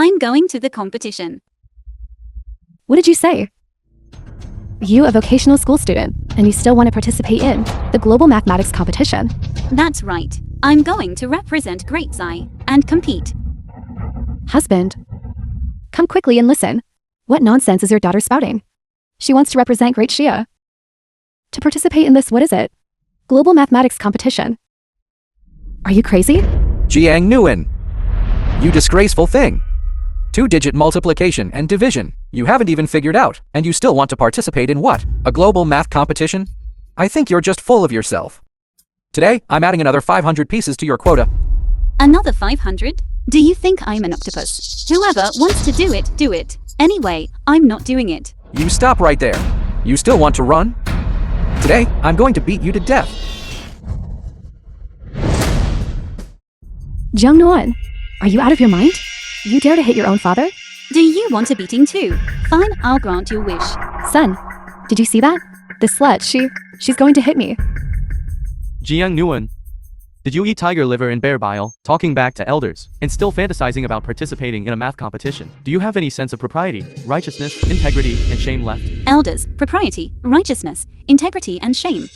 I'm going to the competition. What did you say? You, a vocational school student, and you still want to participate in the global mathematics competition. That's right. I'm going to represent Great Xi and compete. Husband, come quickly and listen. What nonsense is your daughter spouting? She wants to represent Great Xia. To participate in this, what is it? Global mathematics competition. Are you crazy? Jiang Nguyen. You disgraceful thing. 2-digit multiplication and division. You haven't even figured out, and you still want to participate in what? A global math competition? I think you're just full of yourself. Today, I'm adding another 500 pieces to your quota. Another 500? Do you think I'm an octopus? Whoever wants to do it, do it. Anyway, I'm not doing it. You stop right there. You still want to run? Today, I'm going to beat you to death. Jiang Nguyen, are you out of your mind? You dare to hit your own father? Do you want a beating too? Fine, I'll grant your wish. Son, did you see that? This slut, she's going to hit me. Jiang Nguyen. Did you eat tiger liver and bear bile, talking back to elders, and still fantasizing about participating in a math competition? Do you have any sense of propriety, righteousness, integrity, and shame left? Elders, propriety, righteousness, integrity, and shame.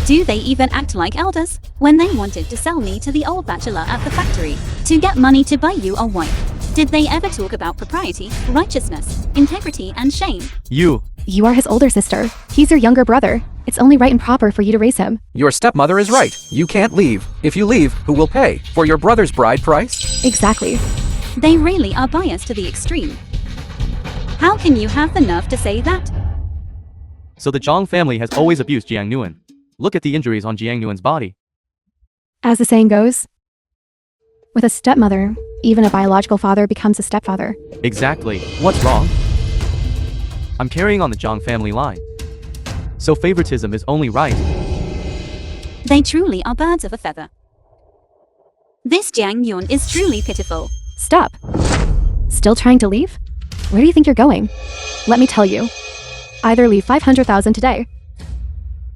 Do they even act like elders? When they wanted to sell me to the old bachelor at the factory to get money to buy you a wife, did they ever talk about propriety, righteousness, integrity, and shame? You are his older sister. He's your younger brother. It's only right and proper for you to raise him. Your stepmother is right. You can't leave. If you leave, who will pay for your brother's bride price? Exactly. They really are biased to the extreme. How can you have the nerve to say that? So the Zhang family has always abused Jiang Nguyen. Look at the injuries on Jiang Nguyen's body. As the saying goes, with a stepmother, even a biological father becomes a stepfather. Exactly. What's wrong? I'm carrying on the Zhang family line. So favoritism is only right. They truly are birds of a feather. This Jiang Nguyen is truly pitiful. Stop. Still trying to leave? Where do you think you're going? Let me tell you. Either leave 500,000 today,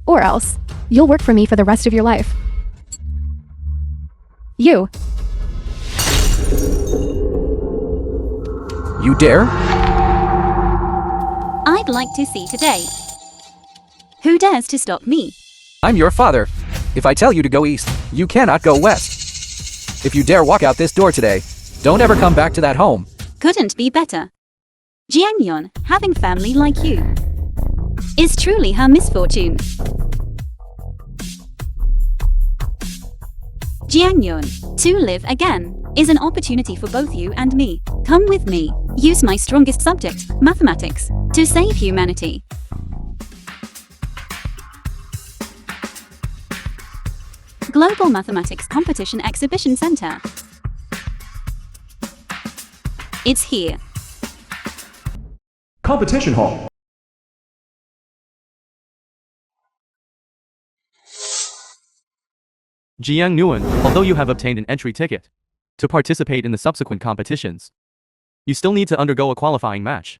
or else you'll work for me for the rest of your life. You. You dare? I'd like to see today. Who dares to stop me? I'm your father. If I tell you to go east, you cannot go west. If you dare walk out this door today, don't ever come back to that home. Couldn't be better. Jiang Nguyen, having family like you, is truly her misfortune. Jiang Nguyen, to live again, is an opportunity for both you and me. Come with me. Use my strongest subject, mathematics, to save humanity. Global Mathematics Competition Exhibition Center. It's here. Competition Hall. Jiang Nguyen, although you have obtained an entry ticket to participate in the subsequent competitions, you still need to undergo a qualifying match.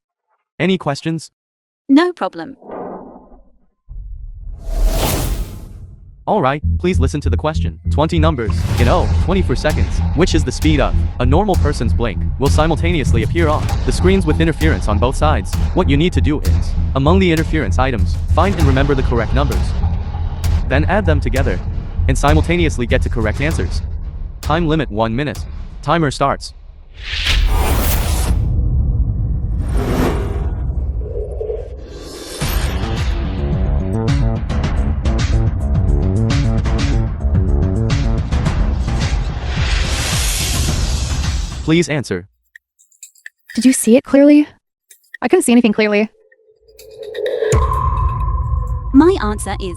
Any questions? No problem. Alright, please listen to the question. 20 numbers, in 24 seconds, which is the speed of a normal person's blink, will simultaneously appear on the screens with interference on both sides. What you need to do is, among the interference items, find and remember the correct numbers. Then add them together, and simultaneously get to correct answers. Time limit 1 minute. Timer starts. Please answer. Did you see it clearly? I couldn't see anything clearly. My answer is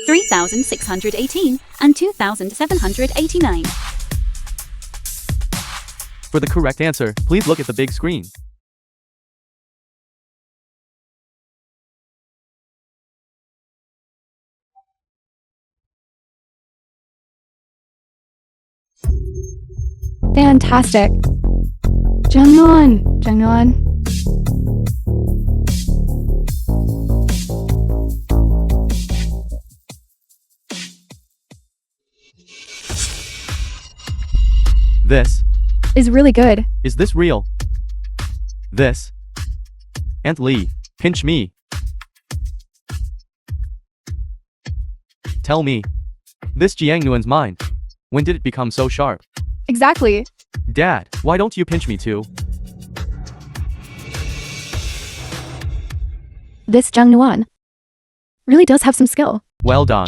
3,618 and 2,789. For the correct answer, please look at the big screen. Fantastic. Jiang Nguyen. This. Is really good. Is this real? This. Aunt Lee, pinch me. Tell me. This Jiang Nguyen's mine. When did it become so sharp? Exactly. Dad, why don't you pinch me too? This Jiang Nguyen really does have some skill. Well done.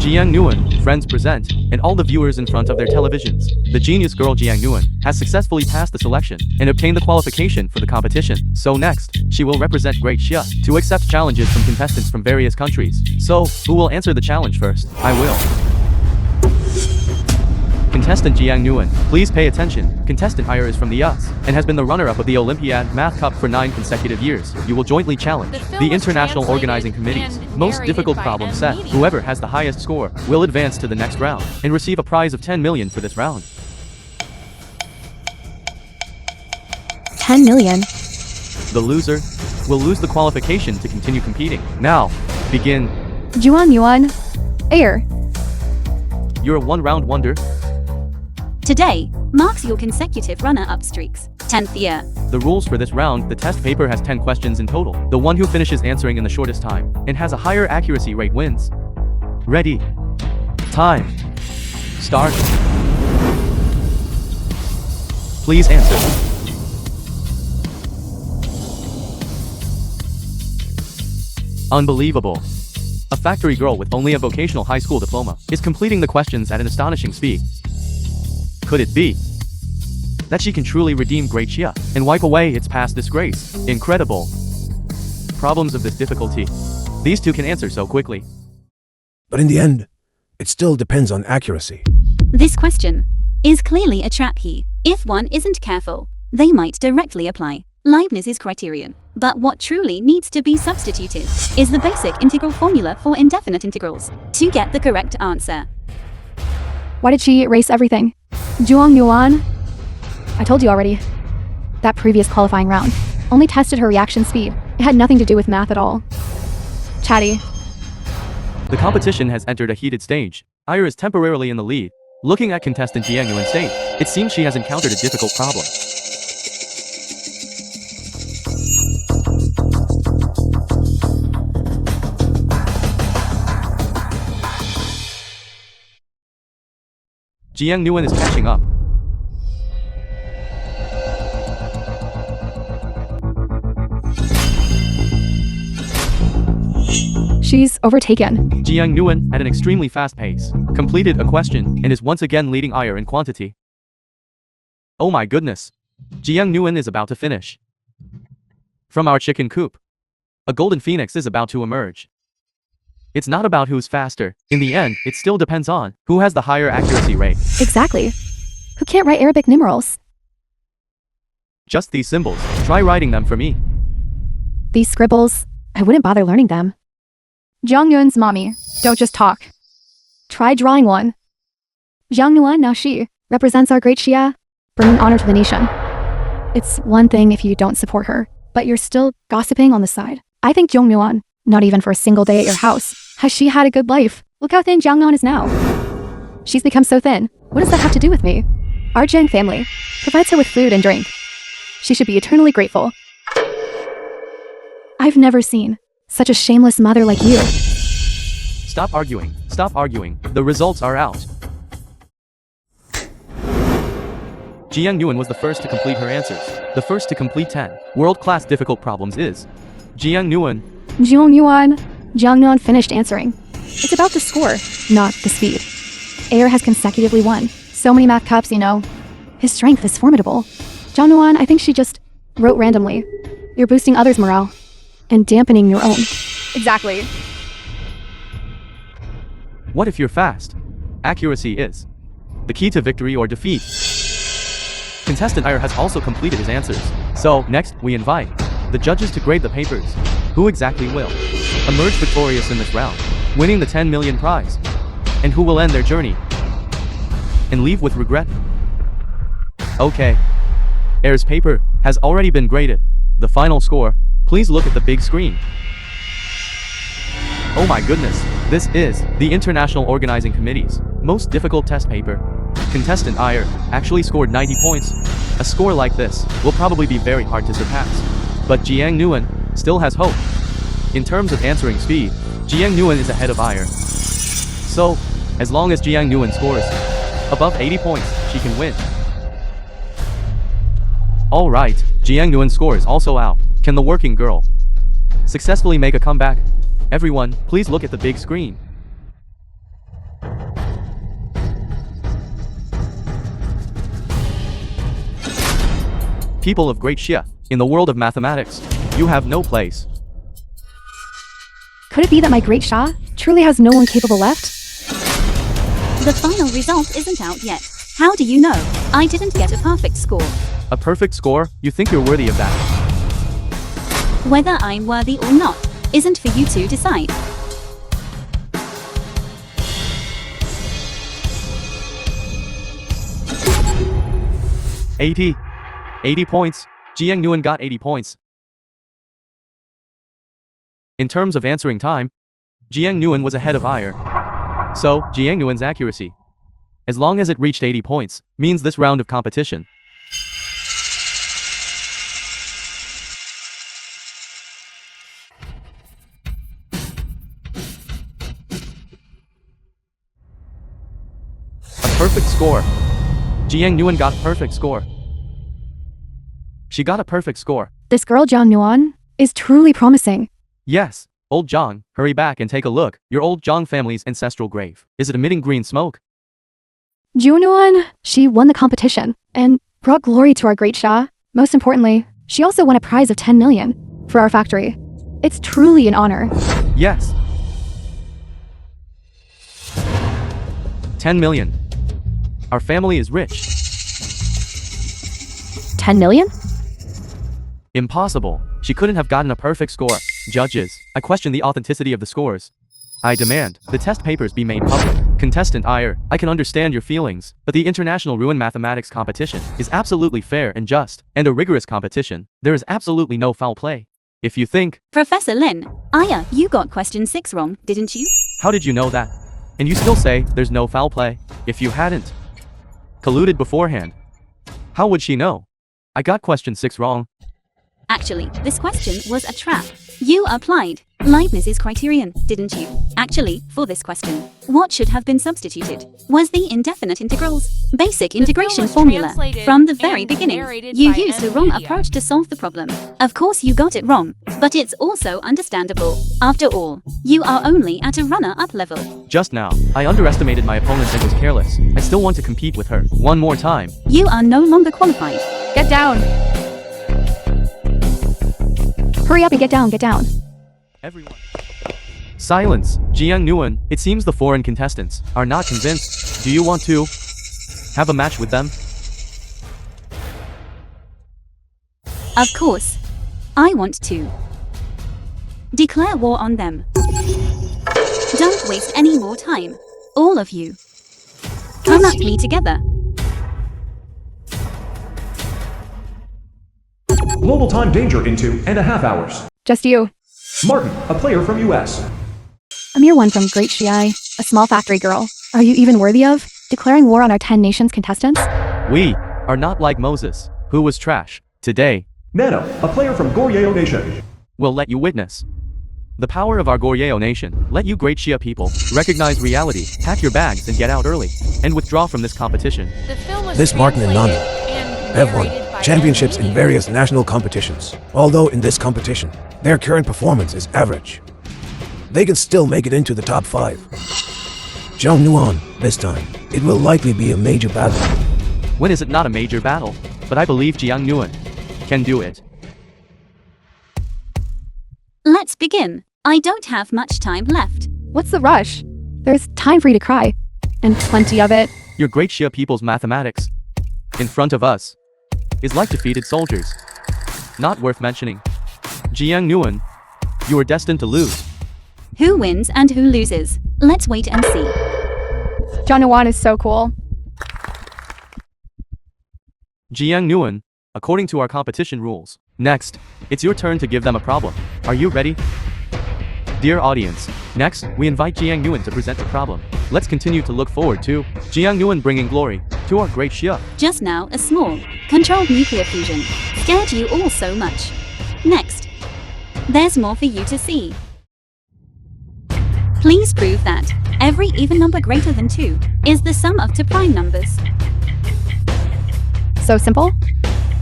Jiang Nguyen, friends present, and all the viewers in front of their televisions. The genius girl Jiang Nguyen has successfully passed the selection and obtained the qualification for the competition. So next, she will represent Great Xia to accept challenges from contestants from various countries. So, who will answer the challenge first? I will. Contestant Jiang Nguyen, please pay attention. Contestant Iyer is from the US and has been the runner-up of the Olympiad Math Cup for 9 consecutive years. You will jointly challenge the International Organizing Committee's most difficult problem set. Whoever has the highest score will advance to the next round and receive a prize of 10 million for this round. 10 million. The loser will lose the qualification to continue competing. Now, begin. Juan Yuan. Air. You're a one-round wonder. Today marks your consecutive runner-up streaks. 10th year. The rules for this round, the test paper has 10 questions in total. The one who finishes answering in the shortest time and has a higher accuracy rate wins. Ready. Time. Start. Please answer. Unbelievable. A factory girl with only a vocational high school diploma is completing the questions at an astonishing speed. Could it be that she can truly redeem Great Xia and wipe away its past disgrace? Incredible. Problems of this difficulty. These two can answer so quickly. But in the end, it still depends on accuracy. This question is clearly a trap here. If one isn't careful, they might directly apply Leibniz's criterion. But what truly needs to be substituted is the basic integral formula for indefinite integrals to get the correct answer. Why did she erase everything? Juan Yuan? I told you already. That previous qualifying round only tested her reaction speed. It had nothing to do with math at all. Chatty. The competition has entered a heated stage. Iyer is temporarily in the lead. Looking at contestant Jiang Nguyen's stage, it seems she has encountered a difficult problem. Jiang Nguyen is catching up. She's overtaken. Jiang Nguyen, at an extremely fast pace, completed a question and is once again leading Iyer in quantity. Oh my goodness. Jiang Nguyen is about to finish. From our chicken coop, a golden phoenix is about to emerge. It's not about who's faster. In the end, it still depends on who has the higher accuracy rate. Exactly. Who can't write Arabic numerals? Just these symbols. Try writing them for me. These scribbles, I wouldn't bother learning them. Jiang Yuan's mommy, don't just talk. Try drawing one. Jiang Yuan, now she, represents our Great Xia, bringing honor to the nation. It's one thing if you don't support her, but you're still gossiping on the side. I think Jiang Yuan, not even for a single day at your house, has she had a good life. Look how thin Jiang Yuan is now. She's become so thin. What does that have to do with me? Our Jiang family provides her with food and drink. She should be eternally grateful. I've never seen such a shameless mother like you. Stop arguing. Stop arguing. The results are out. Jiang Nguyen was the first to complete her answers. The first to complete 10 world-class difficult problems is Jiang Nguyen. Jiang Yuan finished answering. It's about the score, not the speed. Ayer has consecutively won so many math cups, you know. His strength is formidable. Jiang Yuan, I think she just wrote randomly. You're boosting others' morale and dampening your own. Exactly. What if you're fast? Accuracy is the key to victory or defeat. Contestant Iyer has also completed his answers. So, next, we invite the judges to grade the papers. Who exactly will emerge victorious in this round, winning the 10 million prize? And who will end their journey and leave with regret? Okay. Ayer's paper has already been graded. The final score, please look at the big screen. Oh my goodness. This is the International Organizing Committee's most difficult test paper. Contestant Iyer actually scored 90 points. A score like this will probably be very hard to surpass. But Jiang Nguyen still has hope. In terms of answering speed, Jiang Nguyen is ahead of Iyer. So, as long as Jiang Nguyen scores above 80 points, she can win. Alright, Jiang Nguyen scores also out. Can the working girl successfully make a comeback? Everyone, please look at the big screen. People of Great Xia, in the world of mathematics, you have no place. Could it be that my great Shah truly has no one capable left? The final result isn't out yet. How do you know? I didn't get a perfect score. A perfect score? You think you're worthy of that? Whether I'm worthy or not isn't for you to decide. Eighty points. Jiang Nguyen got 80 points. In terms of answering time, Jiang Nguyen was ahead of Iyer. So, Jiang Nguyen's accuracy, as long as it reached 80 points, means this round of competition. A perfect score. Jiang Nguyen got a perfect score. She got a perfect score. This girl Jiang Nguyen is truly promising. Yes. Old Zhang, hurry back and take a look. Your old Zhang family's ancestral grave. Is it emitting green smoke? Jiang Nguyen, she won the competition and brought glory to our great Shah. Most importantly, she also won a prize of 10 million for our factory. It's truly an honor. Yes. 10 million. Our family is rich. 10 million? Impossible. She couldn't have gotten a perfect score. Judges, I question the authenticity of the scores. I demand the test papers be made public. Contestant Iyer, I can understand your feelings, but the International Ruin Mathematics competition is absolutely fair and just, and a rigorous competition. There is absolutely no foul play. If you think, Professor Lin, Iyer, you got question 6 wrong, didn't you? how did you know that? And you still say there's no foul play? If you hadn't colluded beforehand, how would she know? I got question 6 wrong. Actually, this question was a trap. You applied Leibniz's criterion, didn't you? Actually, for this question, what should have been substituted was the indefinite integrals basic integration was formula. translated From the very and beginning, narrated you by used the wrong NVIDIA. approach to solve the problem. Of course you got it wrong, but it's also understandable. After all, you are only at a runner-up level. Just now, I underestimated my opponent and was careless. I still want to compete with her. One more time. You are no longer qualified. Get down. Hurry up and get down, get down. Everyone. Silence. Jiang Nguyen, it seems the foreign contestants are not convinced. Do you want to have a match with them? Of course. I want to declare war on them. Don't waste any more time. All of you. Come at me together. Global time danger in 2.5 hours. Just you. Martin, a player from US. A mere one from Great Xia, a small factory girl. Are you even worthy of declaring war on our 10 nations contestants? We are not like Moses, who was trash. Today, Nano, a player from Goryeo Nation. we'll let you witness the power of our Goryeo nation. Let you Great Xia people recognize reality, pack your bags and get out early, and withdraw from this competition. The film was This Martin and Nano translated and have won narrated by championships in NVIDIA. various national competitions. Although in this competition, their current performance is average. They can still make it into the top 5. Jiang Nguyen, this time, it will likely be a major battle. When is it not a major battle? But I believe Jiang Nguyen can do it. Let's begin. I don't have much time left. What's the rush? There's time for you to cry. And plenty of it. Your Great Xia people's mathematics in front of us is like defeated soldiers. Not worth mentioning. Jiang Nguyen, you are destined to lose. Who wins and who loses? Let's wait and see. Jiang Nguyen is so cool. Jiang Nguyen, according to our competition rules. Next, it's your turn to give them a problem. Are you ready? Dear audience, next, we invite Jiang Nguyen to present the problem. Let's continue to look forward to Jiang Nguyen bringing glory to our great Xia. Just now, a small, controlled nuclear fusion scared you all so much. Next, there's more for you to see. Please prove that every even number greater than 2 is the sum of 2 prime numbers. So simple?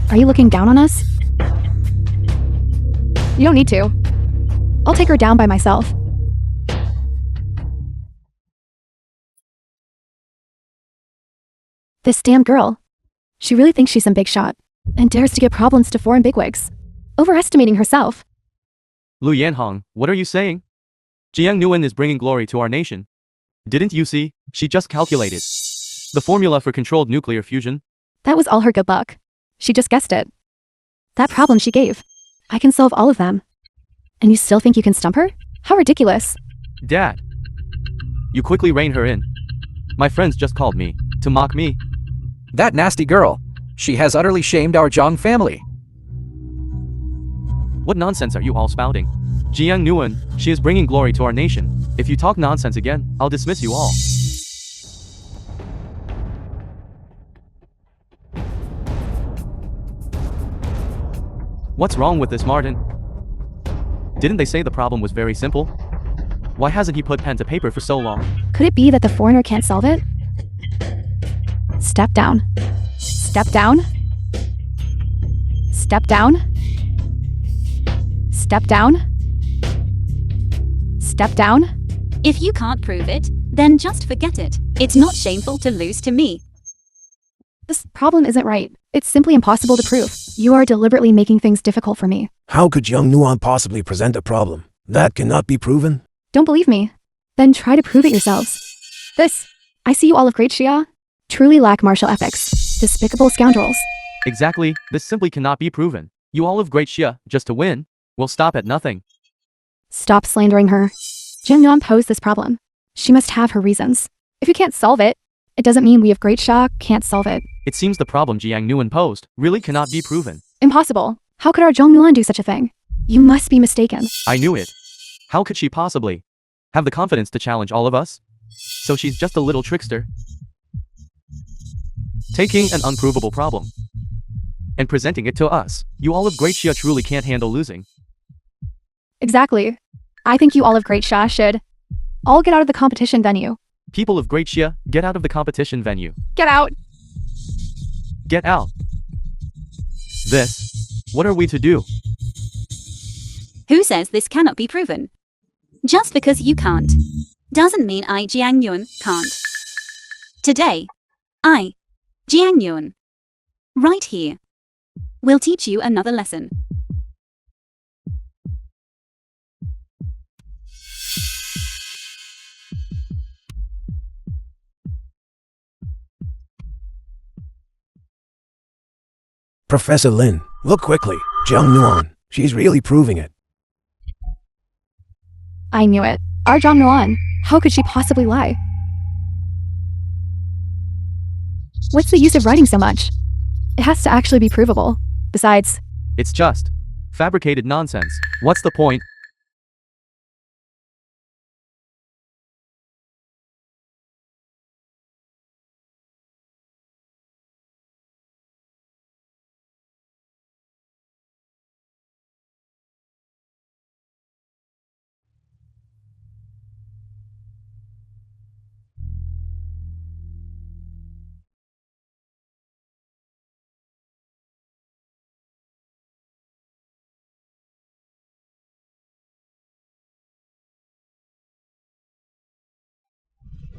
Are you looking down on us? You don't need to. I'll take her down by myself. This damn girl. She really thinks she's some big shot, and dares to give problems to foreign bigwigs, overestimating herself. Lu Yanhong, what are you saying? Jiang Nguyen is bringing glory to our nation. Didn't you see? She just calculated the formula for controlled nuclear fusion. That was all her good luck. She just guessed it. That problem she gave. I can solve all of them. And you still think you can stump her? How ridiculous. Dad, you quickly rein her in. My friends just called me to mock me. That nasty girl. She has utterly shamed our Zhang family. What nonsense are you all spouting? Jiang Nguyen, she is bringing glory to our nation. If you talk nonsense again, I'll dismiss you all. What's wrong with this Martin? Didn't they say the problem was very simple? Why hasn't he put pen to paper for so long? Could it be that the foreigner can't solve it? Step down. Step down. Step down. Step down. Step down. If you can't prove it, then just forget it. It's not shameful to lose to me. This problem isn't right. It's simply impossible to prove. You are deliberately making things difficult for me. How could Young Nuan possibly present a problem? That cannot be proven? Don't believe me? Then try to prove it yourselves. I see you all of Great Xia, truly lack martial ethics. Despicable scoundrels. Exactly, this simply cannot be proven. You all of Great Xia, just to win, will stop at nothing. Stop slandering her. Jin Yuan posed this problem. She must have her reasons. If you can't solve it, it doesn't mean we of Great Xia can't solve it. It seems the problem Jiang Nguyen posed really cannot be proven. Impossible. How could our Zhong Nuan do such a thing? You must be mistaken. I knew it. How could she possibly have the confidence to challenge all of us? So she's just a little trickster, taking an unprovable problem and presenting it to us. You all of Great Xia truly can't handle losing. Exactly. I think you all of Great Xia should all get out of the competition venue. People of Great Xia, get out of the competition venue. Get out. Get out. What are we to do? Who says this cannot be proven? Just because you can't, doesn't mean I, Jiang Yun, can't. Today, I, Jiang Yun, right here, will teach you another lesson. Professor Lin, look quickly. Jiang Nuan, she's really proving it. I knew it. Our Zhong Nuan. How could she possibly lie? What's the use of writing so much? It has to actually be provable. Besides, It's just fabricated nonsense. What's the point?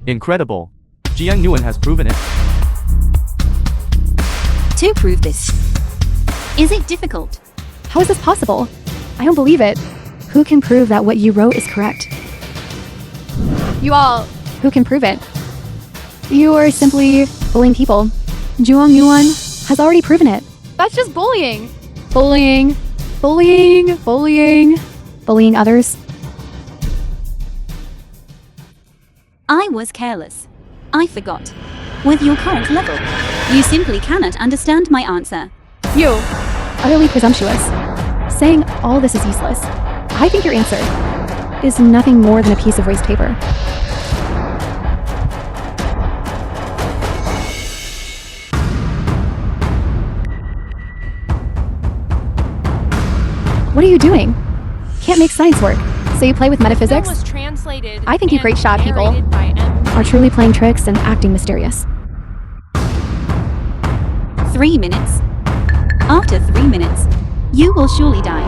Incredible. Jiang Nguyen has proven it. To prove this, is it difficult? how is this possible? I don't believe it. Who can prove that what you wrote is correct? You all. Who can prove it? You are simply bullying people. Zhuang Yuan has already proven it. That's just bullying. Bullying. Bullying. Bullying. Bullying others. I was careless. I forgot. With your current level, you simply cannot understand my answer. You. Utterly presumptuous. Saying all this is useless. I think your answer is nothing more than a piece of waste paper. What are you doing? Can't make science work, so you play with metaphysics? Was translated I think you and great shot people narrated by M. are truly playing tricks and acting mysterious. 3 minutes. After 3 minutes, you will surely die.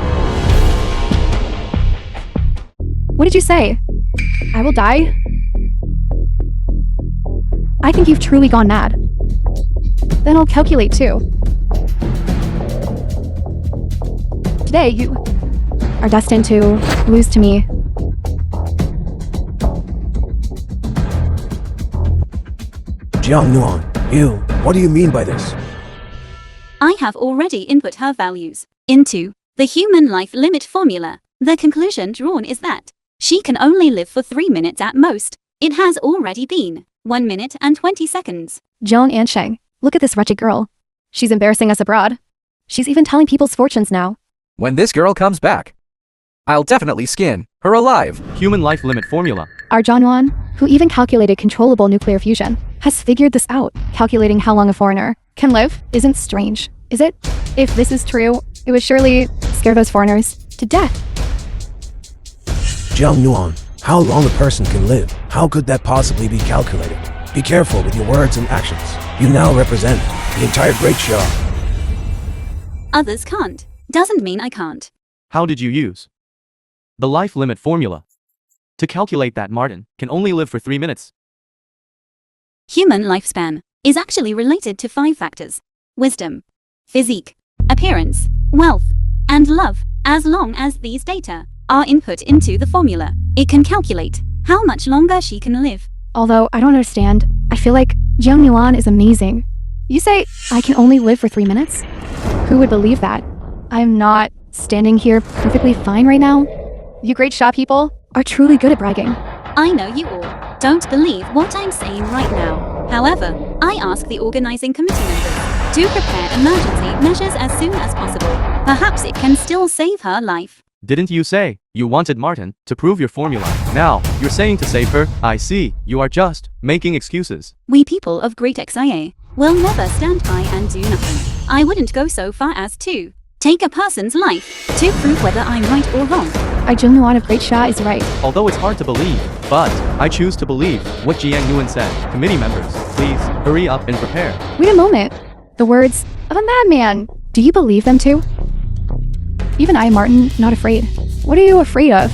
What did you say? I will die? I think you've truly gone mad. Then I'll calculate too. Today, you are destined to lose to me. Jiang Nuan, what do you mean by this? I have already input her values into the human life limit formula. The conclusion drawn is that she can only live for 3 minutes at most. It has already been 1 minute and 20 seconds. Joan Ansheng, look at this wretched girl. She's embarrassing us abroad. She's even telling people's fortunes now. When this girl comes back, I'll definitely skin her alive. Human life limit formula. Our Zhanwan, who even calculated controllable nuclear fusion, has figured this out. Calculating how long a foreigner can live isn't strange, is it? If this is true, it would surely scare those foreigners to death. Jiang Nuan, how long a person can live? How could that possibly be calculated? Be careful with your words and actions. You now represent the entire Great Shah. Others can't. Doesn't mean I can't. How did you use the life limit formula to calculate that Martin can only live for 3 minutes? Human lifespan is actually related to 5 factors: wisdom, physique, appearance, wealth, and love. As long as these data are input into the formula, it can calculate how much longer she can live. Although I don't understand, I feel like Jiang Yuan is amazing. You say I can only live for 3 minutes? Who would believe that? I'm not standing here perfectly fine right now. You great Shah people are truly good at bragging. I know you all don't believe what I'm saying right now. However, I ask the organizing committee members to prepare emergency measures as soon as possible. Perhaps it can still save her life. Didn't you say you wanted Martin to prove your formula? Now, you're saying to save her? I see, you are just making excuses. We people of Great XIA will never stand by and do nothing. I wouldn't go so far as to take a person's life to prove whether I'm right or wrong. Our Jiang Yuan of Great Shah is right. Although it's hard to believe, but I choose to believe what Jiang Nguyen said. Committee members, please hurry up and prepare. Wait a moment. The words of a madman. Do you believe them too? Even I, Martin, not afraid. What are you afraid of?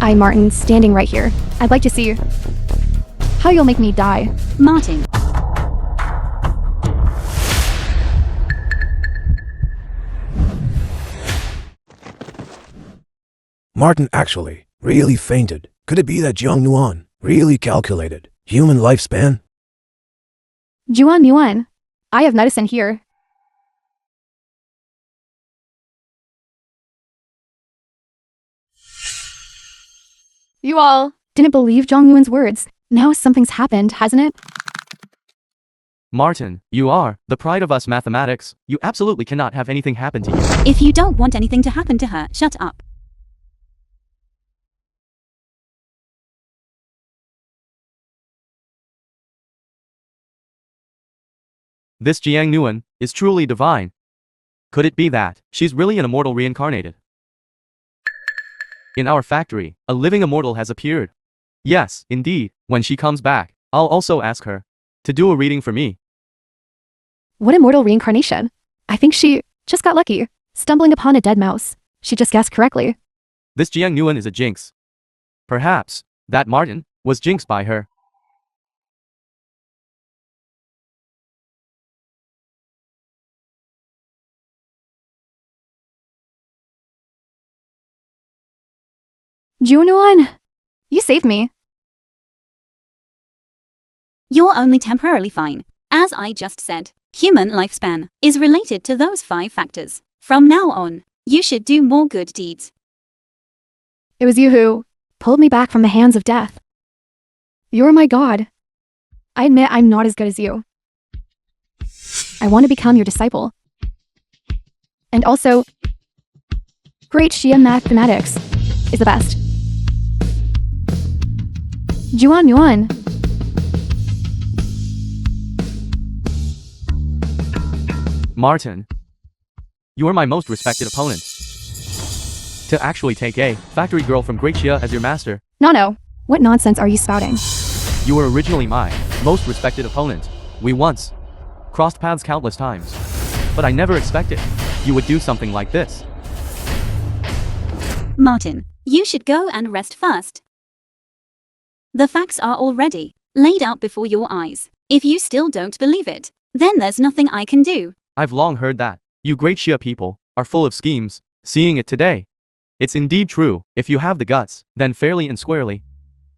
I, Martin, standing right here. I'd like to see how you'll make me die. Martin. Martin actually really fainted. Could it be that Jiang Nuan really calculated human lifespan? Juan Yuan, I have medicine here. You all didn't believe Zhang Yuan's words. Now something's happened, hasn't it? Martin, you are the pride of us mathematics. You absolutely cannot have anything happen to you. If you don't want anything to happen to her, shut up. This Jiang Nguyen is truly divine. Could it be that she's really an immortal reincarnated? In our factory, a living immortal has appeared. Yes, indeed. When she comes back, I'll also ask her to do a reading for me. What immortal reincarnation? I think she just got lucky, stumbling upon a dead mouse. She just guessed correctly. This Jiang Nguyen is a jinx. Perhaps that Martin was jinxed by her. Junuan, you saved me. You're only temporarily fine. As I just said, human lifespan is related to those 5 factors. From now on, you should do more good deeds. It was you who pulled me back from the hands of death. You're my god. I admit I'm not as good as you. I want to become your disciple. And also, great Shia mathematics is the best. Juan Yuan. Martin. You are my most respected opponent. To actually take a factory girl from Great Xia as your master, Nano, what nonsense are you spouting? you were originally my most respected opponent. We once crossed paths countless times, but I never expected you would do something like this. Martin, you should go and rest first. The facts are already laid out before your eyes. If you still don't believe it, then there's nothing I can do. I've long heard that you Great Xia people are full of schemes. Seeing it today, it's indeed true. If you have the guts, then fairly and squarely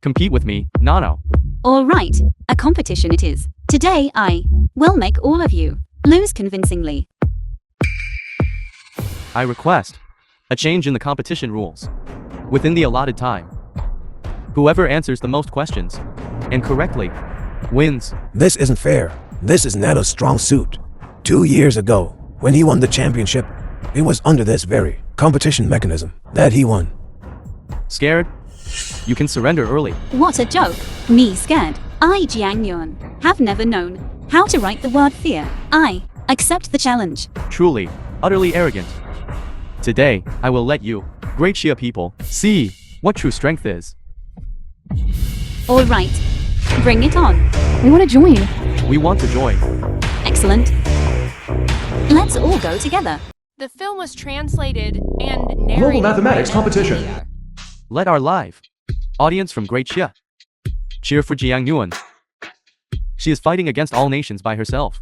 compete with me, Nano. All right, a competition it is. Today I will make all of you lose convincingly. I request a change in the competition rules. Within the allotted time, whoever answers the most questions and correctly wins. This isn't fair. This is Nano's strong suit. 2 years ago, when he won the championship, it was under this very competition mechanism that he won. Scared? You can surrender early. What a joke. Me scared. I, Jiang Yuan, have never known how to write the word fear. I accept the challenge. Truly, utterly arrogant. Today, I will let you, Great Xia people, see what true strength is. All right, bring it on. We want to join. We want to join. Excellent. Let's all go together. The film was translated and narrated Global mathematics by competition. Media. Let our live audience from Great Xia cheer for Jiang Yuan. She is fighting against all nations by herself.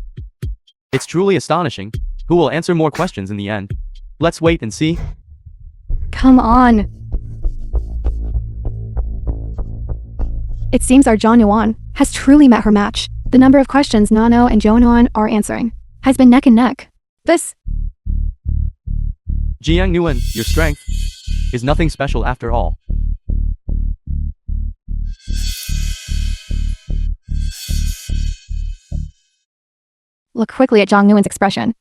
It's truly astonishing. Who will answer more questions in the end? Let's wait and see. Come on. It seems our Zhang Yuan has truly met her match. The number of questions Nano and Zhang Yuan are answering has been neck and neck. This Jiang Yuan, your strength is nothing special after all. Look quickly at Zhang Yuan's expression.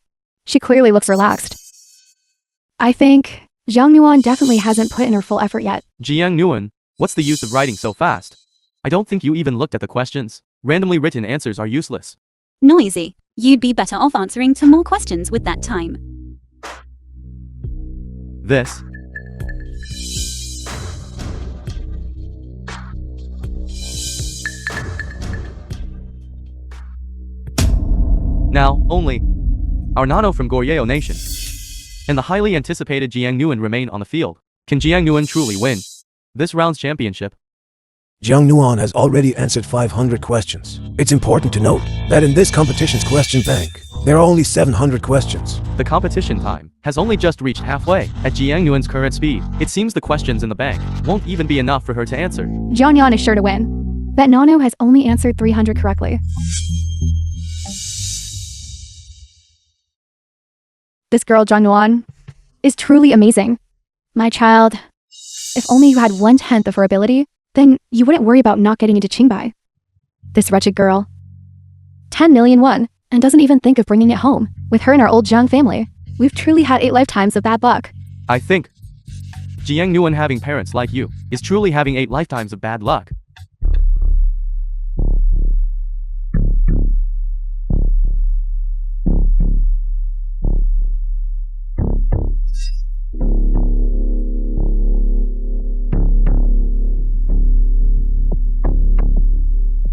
She clearly looks relaxed. I think Zhang Yuan definitely hasn't put in her full effort yet. Jiang Yuan, what's the use of writing so fast? I don't think you even looked at the questions. Randomly written answers are useless. Noisy. You'd be better off answering to more questions with that time. This now, only our Nano from Goryeo Nation and the highly anticipated Jiang Yuan remain on the field. Can Jiang Yuan truly win this round's championship? Jiang Yuan has already answered 500 questions. It's important to note that in this competition's question bank, there are only 700 questions. The competition time has only just reached halfway. At Jiang Yuan's current speed, it seems the questions in the bank won't even be enough for her to answer. Zhang Yuan is sure to win. Bet Nano has only answered 300 correctly. This girl, Zhang Yuan, is truly amazing. My child, if only you had 1/10 of her ability, then you wouldn't worry about not getting into Qingbai. This wretched girl. 10 million won, and doesn't even think of bringing it home. With her and our old Zhang family, we've truly had 8 lifetimes of bad luck. I think Jiang Yuan having parents like you is truly having 8 lifetimes of bad luck.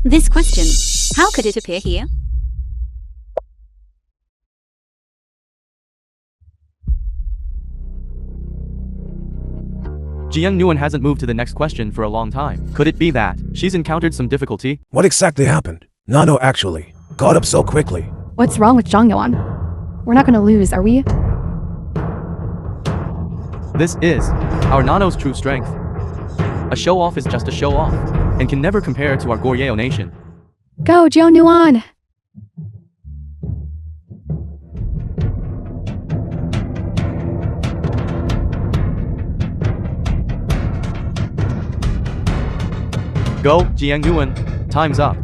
This question, how could it appear here? Jiang Yuan hasn't moved to the next question for a long time. Could it be that she's encountered some difficulty? What exactly happened? Nano actually got up so quickly. What's wrong with Zhang Yuan? We're not gonna lose, are we? This is our Nano's true strength. A show-off is just a show-off, and can never compare to our Goryeo Nation. Go, Zhang Yuan! Go, Jiang Yuan. Time's up.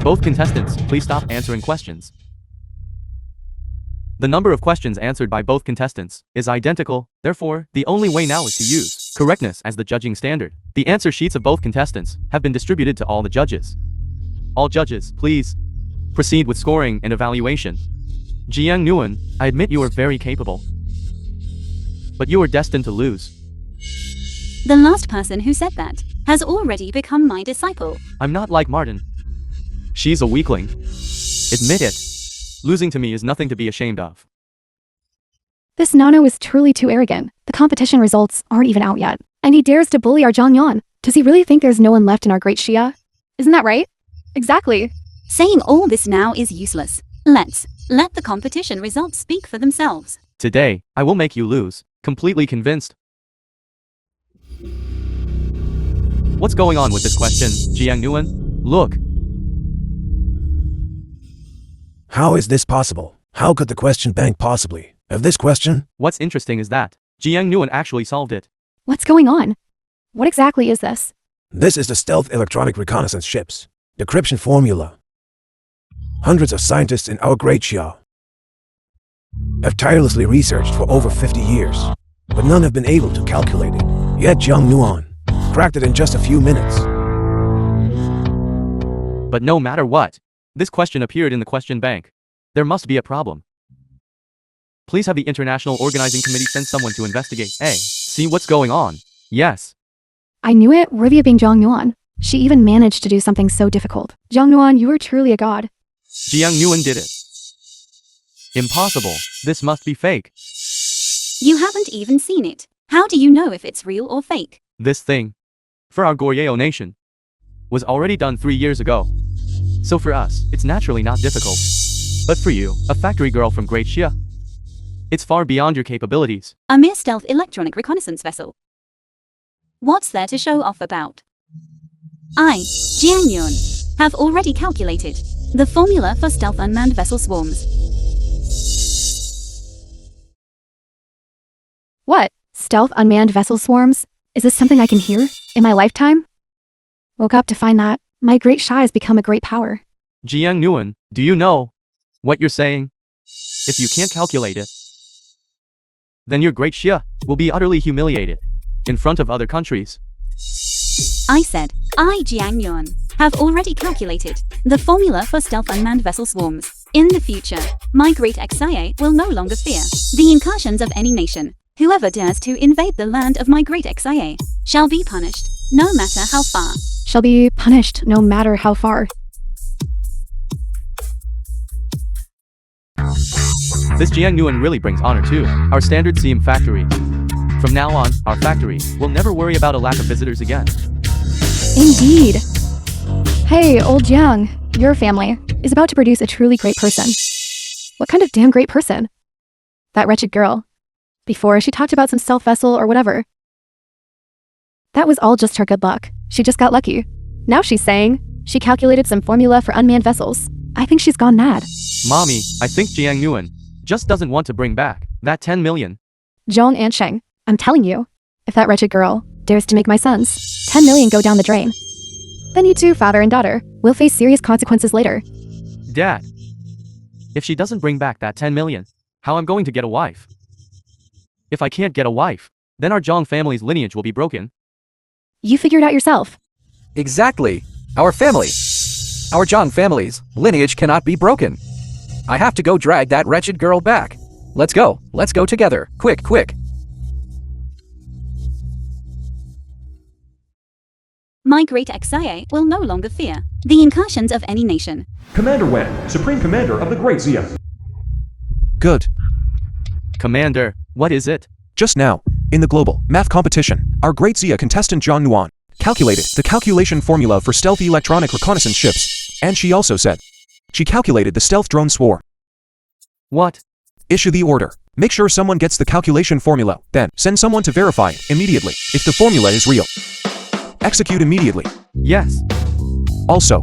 Both contestants, please stop answering questions. The number of questions answered by both contestants is identical, therefore, the only way now is to use correctness as the judging standard. The answer sheets of both contestants have been distributed to all the judges. All judges, please proceed with scoring and evaluation. Jiang Nguyen, I admit you are very capable, but you are destined to lose. The last person who said that has already become my disciple. I'm not like Martin. She's a weakling. Admit it. Losing to me is nothing to be ashamed of. This Nano is truly too arrogant. The competition results aren't even out yet. And he dares to bully our Zhang Yuan. Does he really think there's no one left in our great Xia? Isn't that right? Exactly. Saying all this now is useless. Let the competition results speak for themselves. Today, I will make you lose. Completely convinced. What's going on with this question, Jiang Nguyen? Look. How is this possible? How could the question bank possibly have this question? What's interesting is that Jiang Nguyen actually solved it. What's going on? What exactly is this? This is the stealth electronic reconnaissance ship's decryption formula. Hundreds of scientists in our great Xia have tirelessly researched for over 50 years, but none have been able to calculate it. Yet Jiang Nguyen cracked it in just a few minutes. But no matter what, this question appeared in the question bank. There must be a problem. Please have the International Organizing Committee send someone to investigate. See what's going on. Yes. I knew it, Rivia being Zhang Yuan. She even managed to do something so difficult. Zhang Yuan, you are truly a god. Jiang Nguyen did it. Impossible. This must be fake. You haven't even seen it. How do you know if it's real or fake? This thing, for our Goryeo nation, was already done 3 years ago. So for us, it's naturally not difficult. But for you, a factory girl from Great Xia, it's far beyond your capabilities. A mere stealth electronic reconnaissance vessel. What's there to show off about? I, Jiang Yuan, have already calculated the formula for stealth unmanned vessel swarms. What? Stealth unmanned vessel swarms? Is this something I can hear in my lifetime? Woke up to find that my great Xia has become a great power. Jiang Nguyen, do you know what you're saying? If you can't calculate it, then your great Xia will be utterly humiliated in front of other countries. I said, I, Jiang Yuan, have already calculated the formula for stealth unmanned vessel swarms. In the future, my great Xia will no longer fear the incursions of any nation. Whoever dares to invade the land of my great Xia shall be punished, no matter how far. Shall be punished no matter how far. This Jiang Nguyen really brings honor to our standard CM factory. From now on, our factory will never worry about a lack of visitors again. Indeed. Hey, old Jiang, your family is about to produce a truly great person. What kind of damn great person? That wretched girl. Before, she talked about some stealth vessel or whatever. That was all just her good luck. She just got lucky. Now she's saying she calculated some formula for unmanned vessels. I think she's gone mad. Mommy, I think Jiang Nguyen just doesn't want to bring back that 10 million. Zhong and Sheng, I'm telling you, if that wretched girl dares to make my sons 10 million go down the drain, then you two, father and daughter, will face serious consequences later. Dad, if she doesn't bring back that 10 million, how I'm going to get a wife? If I can't get a wife, then our Zhong family's lineage will be broken. You figure it out yourself. Exactly. Our family. Our Zhang family's lineage cannot be broken. I have to go drag that wretched girl back. Let's go together. Quick. My great Xia will no longer fear the incursions of any nation. Commander Wen, Supreme Commander of the Great Xia. Good. Commander, what is it? Just now, in the global math competition, our great Xia contestant Zhang Yuan calculated the calculation formula for stealthy electronic reconnaissance ships, and she also said she calculated the stealth drone swarm. What? Issue the order. Make sure someone gets the calculation formula, then send someone to verify it immediately if the formula is real. Execute immediately. Yes. Also,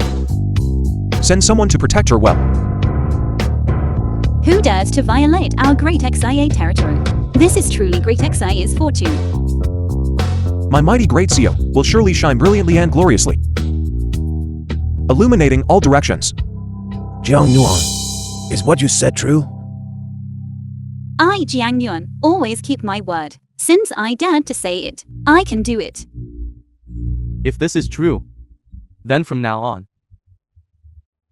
send someone to protect her well. Who dares to violate our great Xia territory? This is truly great Xia's fortune. My mighty great Xia will surely shine brilliantly and gloriously, illuminating all directions. Jiang Yuan, is what you said true? I, Jiang Yuan, always keep my word. Since I dared to say it, I can do it. If this is true, then from now on,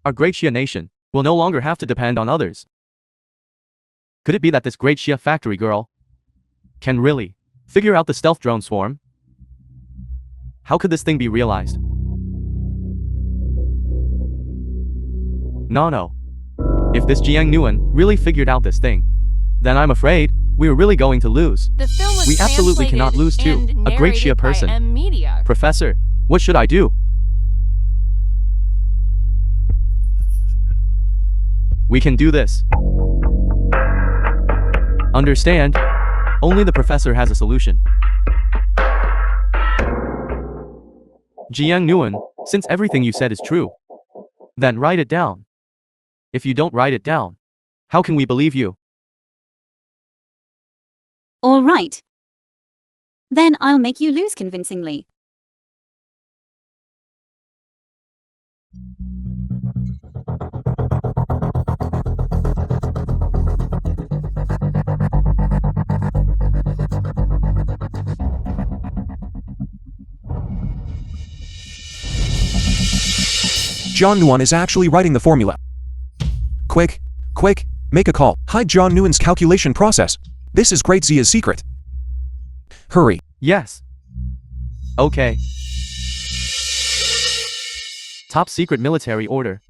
our great Shia nation will no longer have to depend on others. Could it be that this great Shia factory girl can really figure out the stealth drone swarm? How could this thing be realized? No. If this Jiang Nguyen really figured out this thing, then I'm afraid we are really going to lose. The film was We absolutely cannot lose to and a great Shia narrated by person. M Media. Professor, what should I do? We can do this. Understand? Only the professor has a solution. Jiang Nguyen, since everything you said is true, then write it down. If you don't write it down, how can we believe you? All right. Then I'll make you lose convincingly. John Nguyen is actually writing the formula. Quick, make a call. Hide John Nguyen's calculation process. This is Great Zia's secret. Hurry. Yes. Okay. Top secret military order.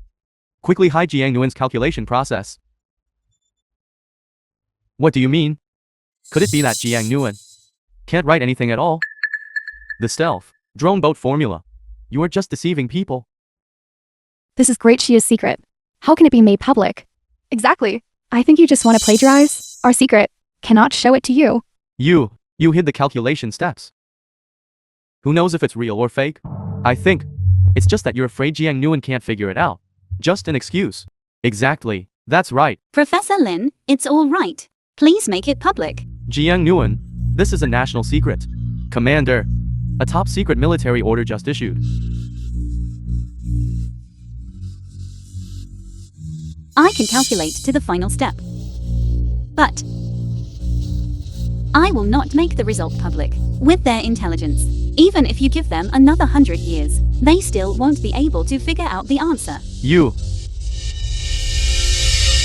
Quickly hide Jiang Nguyen's calculation process. What do you mean? Could it be that Jiang Nguyen can't write anything at all? The stealth drone boat formula. You are just deceiving people. This is Great Shia's secret. How can it be made public? Exactly. I think you just want to plagiarize our secret. Cannot show it to you. You hid the calculation steps. Who knows if it's real or fake? I think it's just that you're afraid Jiang Nguyen can't figure it out. Just an excuse. Exactly. That's right. Professor Lin, it's all right. Please make it public. Jiang Nguyen, this is a national secret. Commander, a top secret military order just issued. I can calculate to the final step. But I will not make the result public. With their intelligence, even if you give them another 100 years, they still won't be able to figure out the answer. You.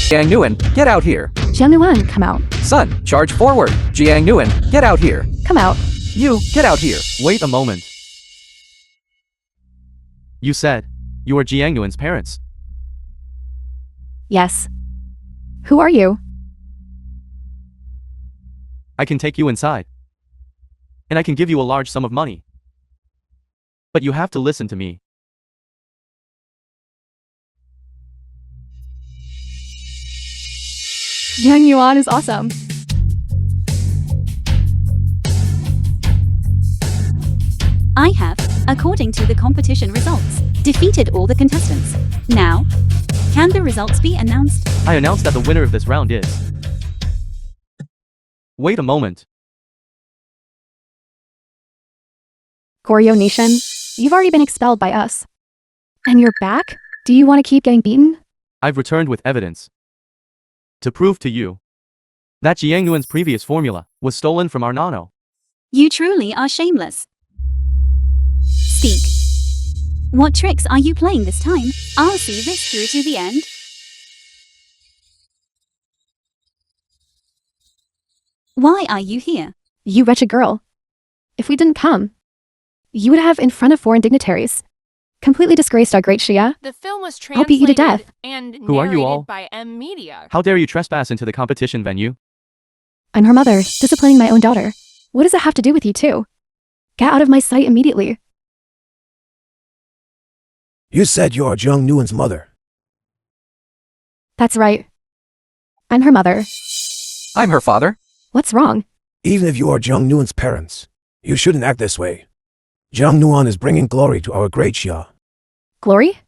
Jiang Nguyen, get out here. Jiang Nguyen, come out. Son, charge forward. Jiang Nguyen, get out here. Come out. You, get out here. Wait a moment. You said you are Jiang Nguyen's parents. Yes. Who are you? I can take you inside. And I can give you a large sum of money. But you have to listen to me. Jiang Nguyen is awesome. I have, according to the competition results, defeated all the contestants. Now, can the results be announced? I announce that the winner of this round is... Wait a moment. Goryeo Nation, you've already been expelled by us. And you're back? Do you want to keep getting beaten? I've returned with evidence. To prove to you that Jiang Nguyen's previous formula was stolen from our nano. You truly are shameless. Speak. What tricks are you playing this time? I'll see this through to the end. Why are you here? You wretched girl. If we didn't come, you would have in front of foreign dignitaries. Completely disgraced our great Shia. The film was I'll beat you to translated death. and Who are you all? narrated by M Media. How dare you trespass into the competition venue? I'm her mother, disciplining my own daughter. What does it have to do with you two? Get out of my sight immediately. You said you're Jiang Nguyen's mother. That's right. I'm her mother. I'm her father. What's wrong? Even if you are Jiang Nguyen's parents, you shouldn't act this way. Jiang Nguyen is bringing glory to our great Xia. Glory?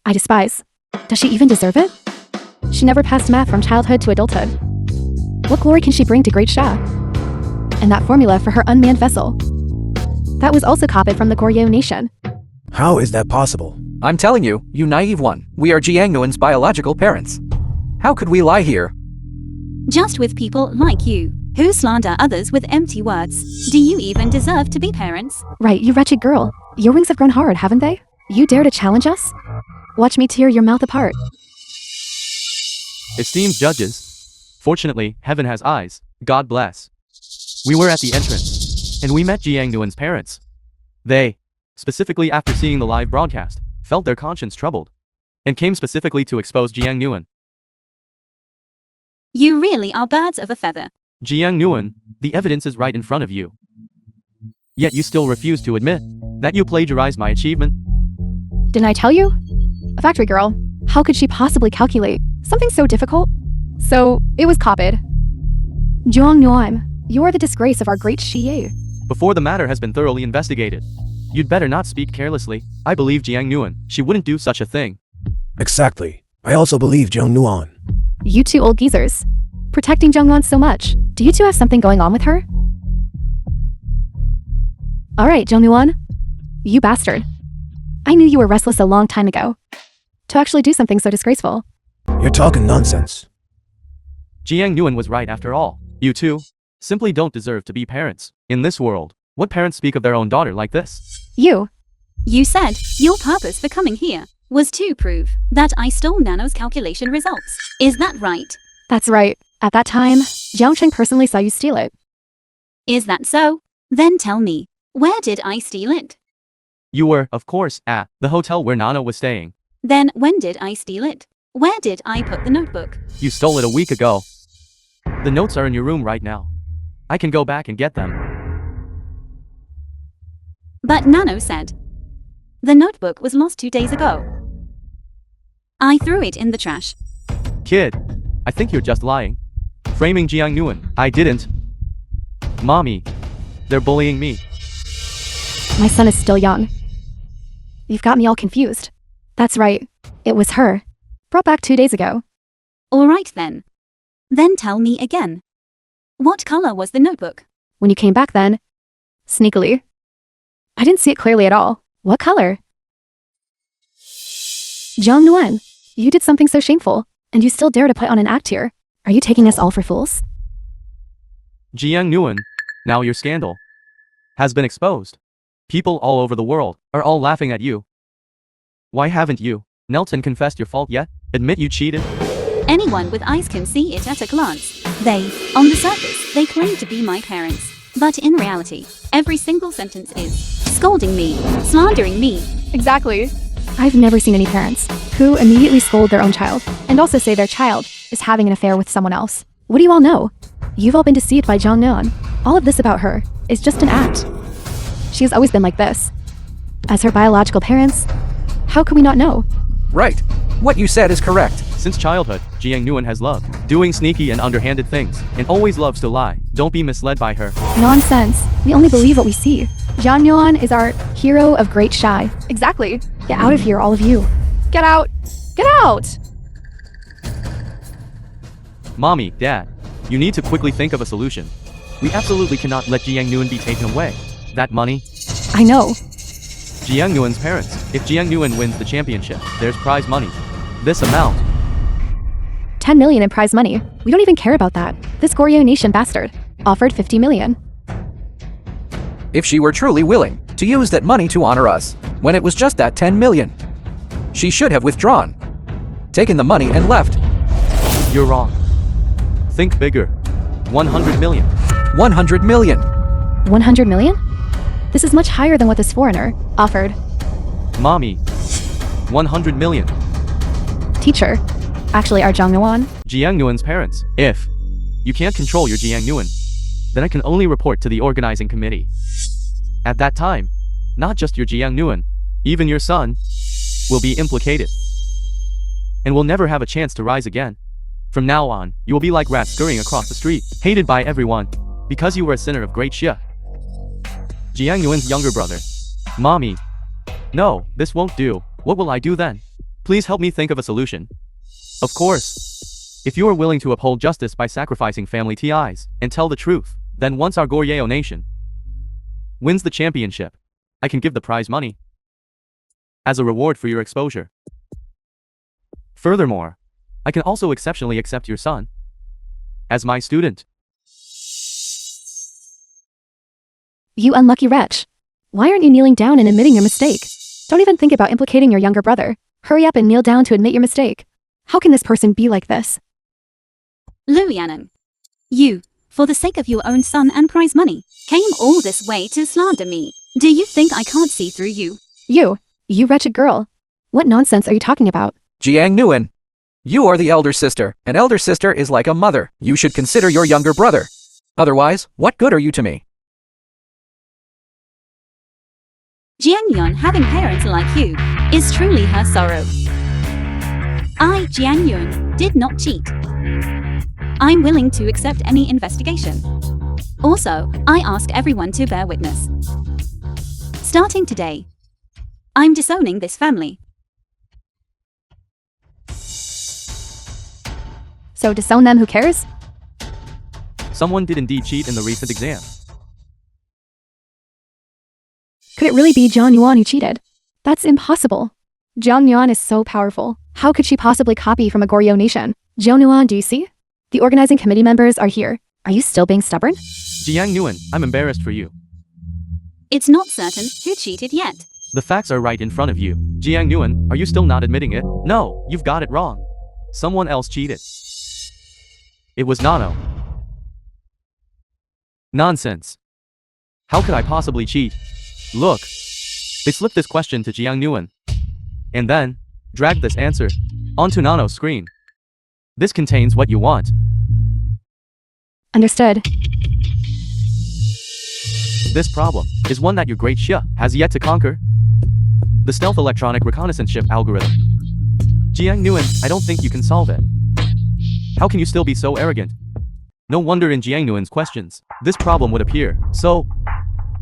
I despise. Does she even deserve it? She never passed math from childhood to adulthood. What glory can she bring to Great Xia? And that formula for her unmanned vessel. That was also copied from the Goryeo Nation. How is that possible? I'm telling you, you naive one, we are Jiang Nguyen's biological parents. How could we lie here? Just with people like you. who slander others with empty words. Do you even deserve to be parents? Right, you wretched girl. Your wings have grown hard, haven't they? You dare to challenge us? Watch me tear your mouth apart. Esteemed judges, fortunately, heaven has eyes. God bless. We were at the entrance, and we met Jiang Nguyen's parents. They, specifically after seeing the live broadcast, felt their conscience troubled, and came specifically to expose Jiang Nguyen. You really are birds of a feather. Jiang Nguyen, the evidence is right in front of you. Yet you still refuse to admit that you plagiarized my achievement. Didn't I tell you? A factory girl. How could she possibly calculate something so difficult? So, it was copied. Jiang Nguyen, you're the disgrace of our great Xie. Before the matter has been thoroughly investigated, you'd better not speak carelessly. I believe Jiang Nguyen. She wouldn't do such a thing. Exactly. I also believe Zhang Nuan. You two old geezers. Protecting Jiang Nguyen so much. Do you two have something going on with her? Alright, Jiang Nguyen. You bastard. I knew you were restless a long time ago. To actually do something so disgraceful. You're talking nonsense. Jiang Nguyen was right after all. You two simply don't deserve to be parents. In this world, what parents speak of their own daughter like this? You. You said your purpose for coming here was to prove that I stole Nano's calculation results. Is that right? That's right. At that time, Jiang Cheng personally saw you steal it. Is that so? Then tell me, where did I steal it? You were, of course, at the hotel where Nano was staying. Then when did I steal it? Where did I put the notebook? You stole it a week ago. The notes are in your room right now. I can go back and get them. But Nano said the notebook was lost 2 days ago. I threw it in the trash. Kid, I think you're just lying. Framing Jiang Nguyen. I didn't. Mommy, they're bullying me. My son is still young. You've got me all confused. That's right. It was her. Brought back 2 days ago. All right then. Then tell me again. What color was the notebook? When you came back then. Sneakily. I didn't see it clearly at all. What color? Jiang Nguyen, you did something so shameful, and you still dare to put on an act here. Are you taking us all for fools? Jiang Nguyen, now your scandal has been exposed. People all over the world are all laughing at you. Why haven't you knelt and confessed your fault yet? Admit you cheated? Anyone with eyes can see it at a glance. On the surface, they claim to be my parents. But in reality, every single sentence is scolding me, slandering me. Exactly. I've never seen any parents who immediately scold their own child and also say their child is having an affair with someone else. What do you all know? You've all been deceived by Jiang Nguyen. All of this about her is just an act. She has always been like this. As her biological parents, how could we not know? Right. What you said is correct. Since childhood, Jiang Nguyen has loved doing sneaky and underhanded things, and always loves to lie. Don't be misled by her. Nonsense. We only believe what we see. Jiang Nguyen is our hero of great shy. Exactly. Get out of here, all of you. Get out! Get out! Mommy, Dad, you need to quickly think of a solution. We absolutely cannot let Jiang Nguyen be taken away. That money? I know. Jiang Nguyen's parents. If Jiang Nguyen wins the championship, there's prize money. This amount. 10 million in prize money. We don't even care about that. This Goryeo Nation bastard offered 50 million. If she were truly willing to use that money to honor us, when it was just that 10 million, she should have withdrawn, taken the money and left. You're wrong. Think bigger. 100 million. 100 million. 100 million? This is much higher than what this foreigner offered. Mommy. 100 million. Teacher. Actually, our Jiang Nguyen. Jiang Nguyen's parents. If you can't control your Jiang Nguyen, then I can only report to the organizing committee. At that time, not just your Jiang Nguyen, even your son, will be implicated. And will never have a chance to rise again. From now on, you will be like rats scurrying across the street, hated by everyone, because you were a sinner of great Xia. Jiang Nguyen's younger brother. Mommy. No, this won't do. What will I do then? Please help me think of a solution. Of course. If you are willing to uphold justice by sacrificing family ties and tell the truth, then once our Goryeo Nation wins the championship, I can give the prize money as a reward for your exposure. Furthermore, I can also exceptionally accept your son as my student. You unlucky wretch. Why aren't you kneeling down and admitting your mistake? Don't even think about implicating your younger brother. Hurry up and kneel down to admit your mistake. How can this person be like this? Lu Yannon. You, for the sake of your own son and prize money, came all this way to slander me. Do you think I can't see through you? You wretched girl. What nonsense are you talking about? Jiang Nguyen. You are the elder sister. An elder sister is like a mother. You should consider your younger brother. Otherwise, what good are you to me? Jiang Yun having parents like you is truly her sorrow. I, Jiang Yun, did not cheat. I'm willing to accept any investigation. Also, I ask everyone to bear witness. Starting today, I'm disowning this family. So disown them, who cares? Someone did indeed cheat in the recent exam. Could it really be Zhang Yuan who cheated? That's impossible. Zhang Yuan is so powerful. How could she possibly copy from a Goryeo nation? Zhang Yuan, do you see? The organizing committee members are here. Are you still being stubborn? Jiang Nguyen, I'm embarrassed for you. It's not certain who cheated yet. The facts are right in front of you. Jiang Nguyen, are you still not admitting it? No, you've got it wrong. Someone else cheated. It was Nano. Nonsense. How could I possibly cheat? Look. They slipped this question to Jiang Nguyen. And then, dragged this answer onto Nano's screen. This contains what you want. Understood. This problem is one that your great Xia has yet to conquer. The stealth electronic reconnaissance ship algorithm. Jiang Nguyen, I don't think you can solve it. How can you still be so arrogant? No wonder in Jiang Nguyen's questions, this problem would appear. So,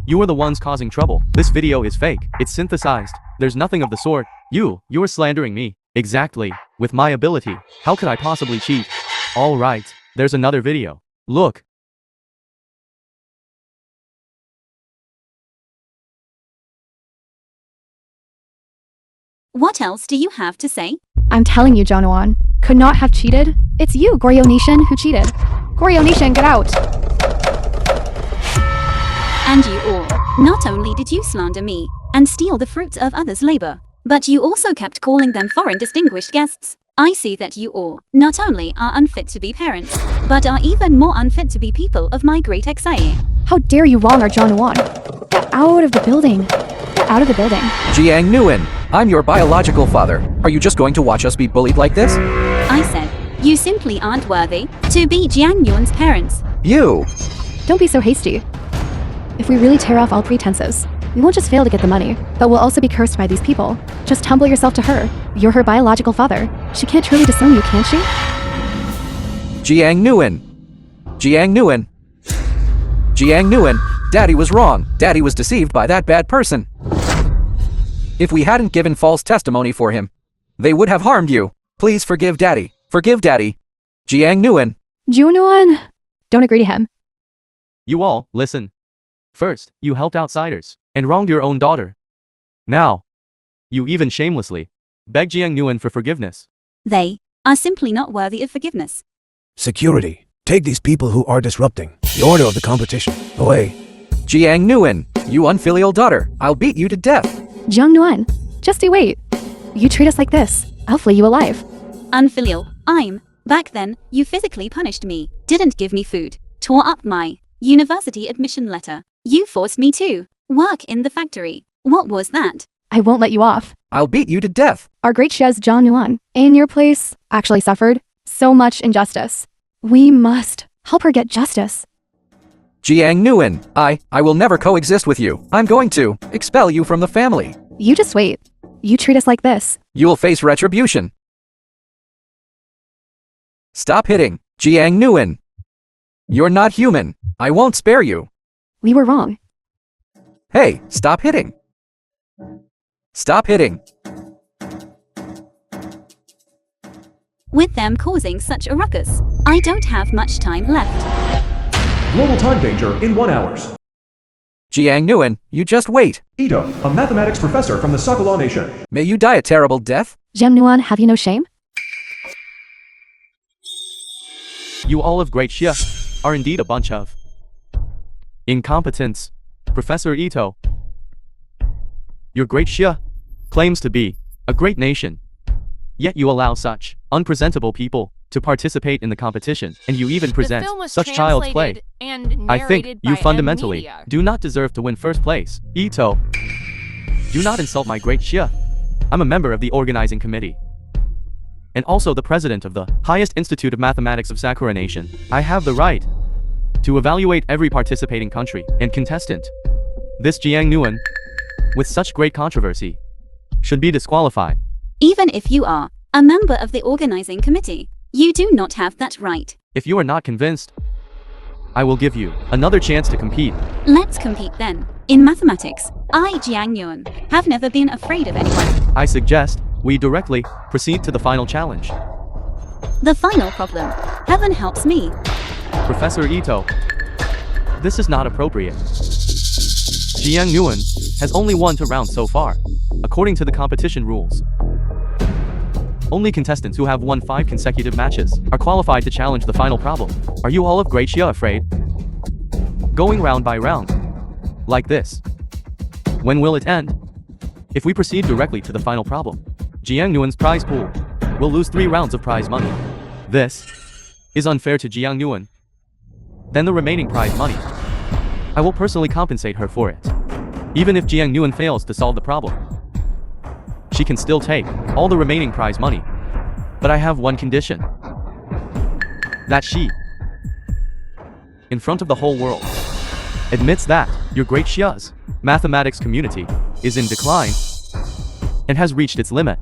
you are the ones causing trouble. This video is fake. It's synthesized. There's nothing of the sort. You are slandering me. Exactly. With my ability. How could I possibly cheat? Alright. There's another video. Look. What else do you have to say? I'm telling you, Zhang Yuan could not have cheated. It's you, Goryeo Nation, who cheated. Goryeo Nation, get out! And you all. Not only did you slander me and steal the fruits of others' labor, but you also kept calling them foreign distinguished guests. I see that you all not only are unfit to be parents, but are even more unfit to be people of my great XIA. How dare you wrong our Zhang Yuan? Get out of the building. Get out of the building. Jiang Nguyen, I'm your biological father. Are you just going to watch us be bullied like this? I said, you simply aren't worthy to be Jiang Yuan's parents. You! Don't be so hasty. If we really tear off all pretenses, we won't just fail to get the money, but we'll also be cursed by these people. Just humble yourself to her. You're her biological father. She can't truly disown you, can she? Jiang Nguyen. Jiang Nguyen. Jiang Nguyen. Daddy was wrong. Daddy was deceived by that bad person. If we hadn't given false testimony for him, they would have harmed you. Please forgive Daddy. Forgive Daddy. Jiang Nguyen. Junuan, don't agree to him. You all, listen. First, you helped outsiders and wronged your own daughter. Now, you even shamelessly beg Jiang Nguyen for forgiveness. They are simply not worthy of forgiveness. Security. Take these people who are disrupting the order of the competition away. Jiang Nguyen, you unfilial daughter. I'll beat you to death. Zhang Yuan, just you wait. You treat us like this, I'll flay you alive. Unfilial, back then, you physically punished me, didn't give me food, tore up my university admission letter. You forced me to work in the factory. What was that? I won't let you off. I'll beat you to death. Our great Xia's Zhang Yuan, in your place, actually suffered so much injustice. We must help her get justice. Jiang Nguyen, I will never coexist with you. I'm going to expel you from the family. You just wait. You treat us like this. You'll face retribution. Stop hitting, Jiang Nguyen. You're not human. I won't spare you. We were wrong. Hey, stop hitting. Stop hitting. With them causing such a ruckus, I don't have much time left. Global time danger in 1 hour. Jiang Nguyen, you just wait. Ito, a mathematics professor from the Sakala Nation. May you die a terrible death. Zhang Yuan, have you no shame? You all of great Xia are indeed a bunch of incompetents. Professor Ito, your great Xia claims to be a great nation. Yet you allow such unpresentable people to participate in the competition, and you even present the film was such child's play. and I think narrated you by fundamentally Media. do not deserve to win first place. Ito, do not insult my great Xia. I'm a member of the organizing committee, and also the president of the highest institute of mathematics of Sakura Nation. I have the right to evaluate every participating country and contestant. This Jiang Nguyen, with such great controversy, should be disqualified. Even if you are a member of the organizing committee, you do not have that right. If you are not convinced, I will give you another chance to compete. Let's compete then. In mathematics, I, Jiang Yuan, have never been afraid of anyone. I suggest we directly proceed to the final challenge. The final problem. Heaven helps me. Professor Ito, this is not appropriate. Jiang Nguyen has only won 2 rounds so far, according to the competition rules. Only contestants who have won 5 consecutive matches are qualified to challenge the final problem. Are you all of great Xia afraid? Going round by round, like this. When will it end? If we proceed directly to the final problem, Jiang Nguyen's prize pool will lose 3 rounds of prize money. This is unfair to Jiang Nguyen. Then the remaining prize money, I will personally compensate her for it. Even if Jiang Nguyen fails to solve the problem, she can still take all the remaining prize money. But I have one condition. That she, in front of the whole world, admits that your great Xia's mathematics community is in decline and has reached its limit.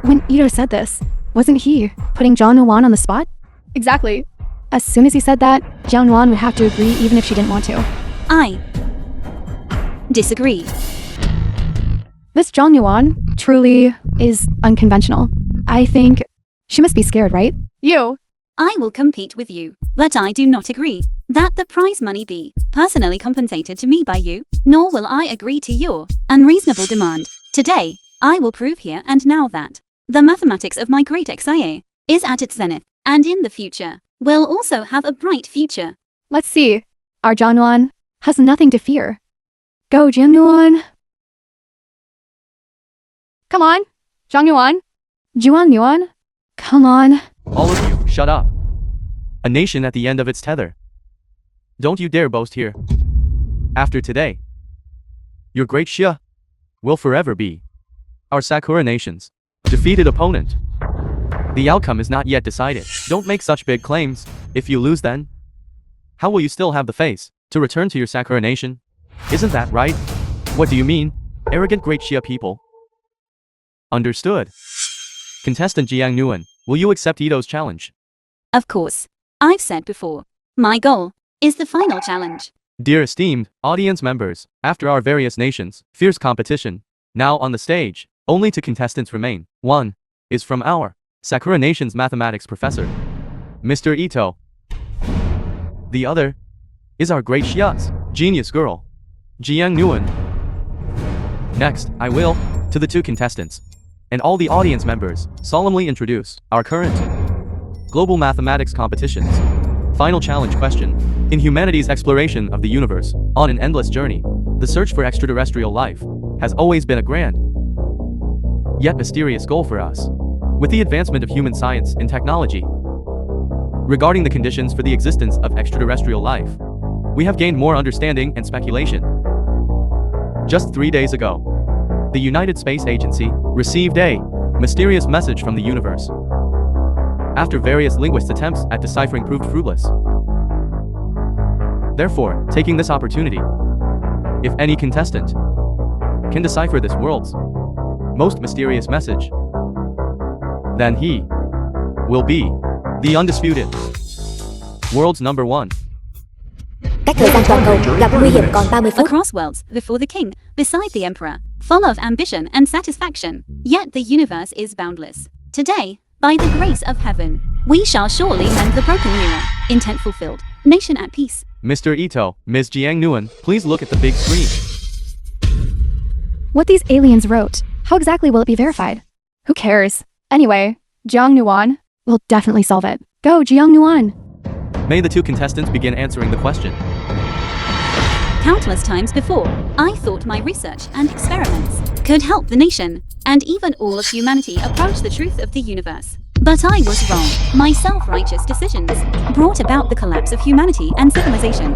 When Ito said this, wasn't he putting Zhang Nuan on the spot? Exactly. As soon as he said that, Zhang Nuan would have to agree even if she didn't want to. I disagree. This Zhang Nuan truly is unconventional. I think she must be scared, right? You. I will compete with you, but I do not agree that the prize money be personally compensated to me by you, nor will I agree to your unreasonable demand. Today, I will prove here and now that the mathematics of my great Xia is at its zenith, and in the future, will also have a bright future. Let's see. Our Zhang Nuan has nothing to fear. Go, Zhang Nuan. Come on, Zhang Nuan. Zhuang Nuan. Come on. All of you, shut up. A nation at the end of its tether. Don't you dare boast here. After today, your great Xia will forever be our Sakura nation's defeated opponent. The outcome is not yet decided. Don't make such big claims. If you lose then, how will you still have the face to return to your Sakura nation? Isn't that right? What do you mean, arrogant great Xia people? Understood. Contestant Jiang Nguyen, will you accept Ito's challenge? Of course. I've said before, my goal is the final challenge. Dear esteemed audience members, after our various nations' fierce competition, now on the stage, only 2 contestants remain. One is from our Sakura Nation's mathematics professor, Mr. Ito. The other is our great Xia's genius girl, Jiang Nguyen. Next, I will, to the 2 contestants, and all the audience members, solemnly introduce our current global mathematics competition's final challenge question. In humanity's exploration of the universe, on an endless journey, the search for extraterrestrial life has always been a grand, yet mysterious goal for us. With the advancement of human science and technology, regarding the conditions for the existence of extraterrestrial life, we have gained more understanding and speculation. Just 3 days ago, the United Space Agency received a mysterious message from the universe. After various linguists' attempts at deciphering proved fruitless. Therefore, taking this opportunity, if any contestant can decipher this world's most mysterious message, then he will be the undisputed world's number 1. Cách thời gian toàn cầu gặp nguy hiểm còn 30 phút. Across worlds, before the king, beside the emperor, full of ambition and satisfaction, yet the universe is boundless. Today, by the grace of heaven, we shall surely mend the broken mirror, intent fulfilled, nation at peace. Mr. Ito, Ms. Jiang Nguyen, please look at the big screen. What these aliens wrote, how exactly will it be verified? Who cares? Anyway, Jiang Nuan will definitely solve it. Go, Jiang Nuan. May the 2 contestants begin answering the question. Countless times before, I thought my research and experiments could help the nation, and even all of humanity approach the truth of the universe. But I was wrong. My self-righteous decisions brought about the collapse of humanity and civilization.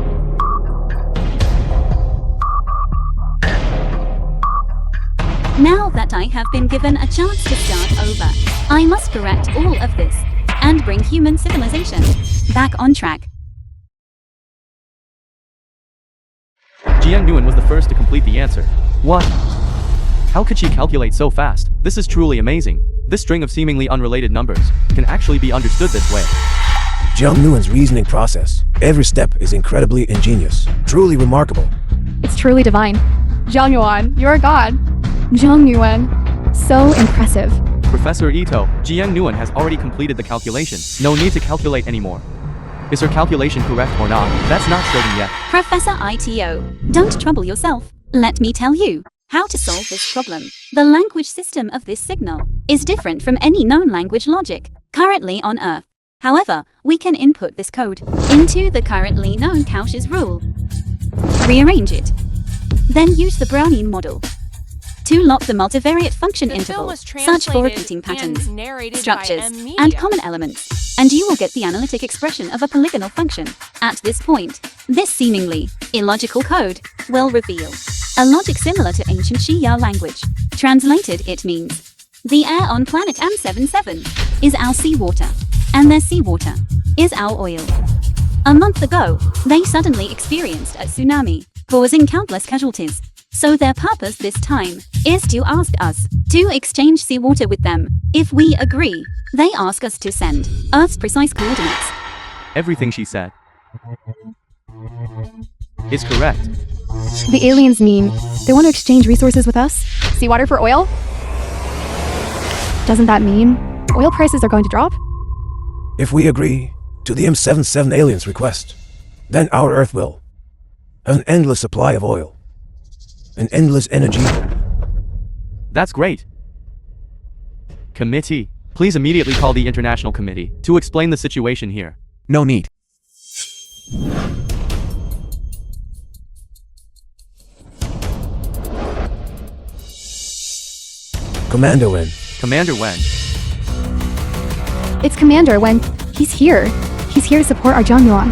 Now that I have been given a chance to start over, I must correct all of this and bring human civilization back on track. Jiang Nguyen was the first to complete the answer. What? How could she calculate so fast? This is truly amazing. This string of seemingly unrelated numbers can actually be understood this way. Jiang Nguyen's reasoning process, every step is incredibly ingenious, truly remarkable. It's truly divine. Jiang Yuan, you're a god. Jiang Yuan, so impressive. Professor Ito, Jiang Nguyen has already completed the calculation. No need to calculate anymore. Is her calculation correct or not? That's not certain yet. Professor Ito, don't trouble yourself. Let me tell you how to solve this problem. The language system of this signal is different from any known language logic currently on Earth. However, we can input this code into the currently known Cauchy's rule, rearrange it, then use the Brownian model to lock the multivariate function interval, such for repeating patterns, structures, and common elements, and you will get the analytic expression of a polygonal function. At this point, this seemingly illogical code will reveal a logic similar to ancient Xia language. Translated, it means the air on planet M77 is our seawater, and their seawater is our oil. A month ago, they suddenly experienced a tsunami, causing countless casualties. So their purpose this time is to ask us to exchange seawater with them. If we agree, they ask us to send Earth's precise coordinates. Everything she said is correct. The aliens mean they want to exchange resources with us? Seawater for oil? Doesn't that mean oil prices are going to drop? If we agree to the M77 aliens' request, then our Earth will have an endless supply of oil. An endless energy. That's great. Committee, please immediately call the International Committee to explain the situation here. No need. Commander Wen. Commander Wen. It's Commander Wen. He's here. He's here to support our Jiang Yuan.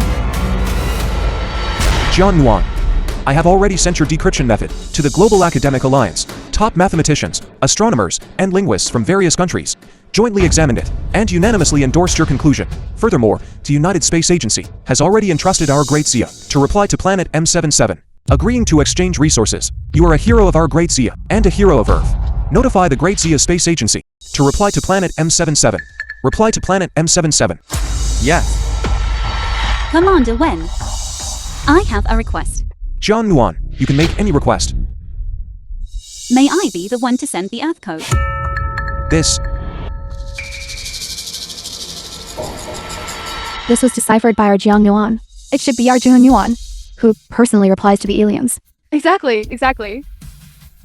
Jiang Nguyen, I have already sent your decryption method to the Global Academic Alliance. Top mathematicians, astronomers, and linguists from various countries jointly examined it and unanimously endorsed your conclusion. Furthermore, the United Space Agency has already entrusted our Great Zia to reply to planet M77, agreeing to exchange resources. You are a hero of our Great Zia and a hero of Earth. Notify the Great Zia Space Agency to reply to planet M77. Reply to planet M77. Yes. Commander Wen, I have a request. Jiang Nguyen, you can make any request. May I be the one to send the Earth code? This was deciphered by our Jiang Yuan. It should be our Jiang Yuan, who personally replies to the aliens. Exactly.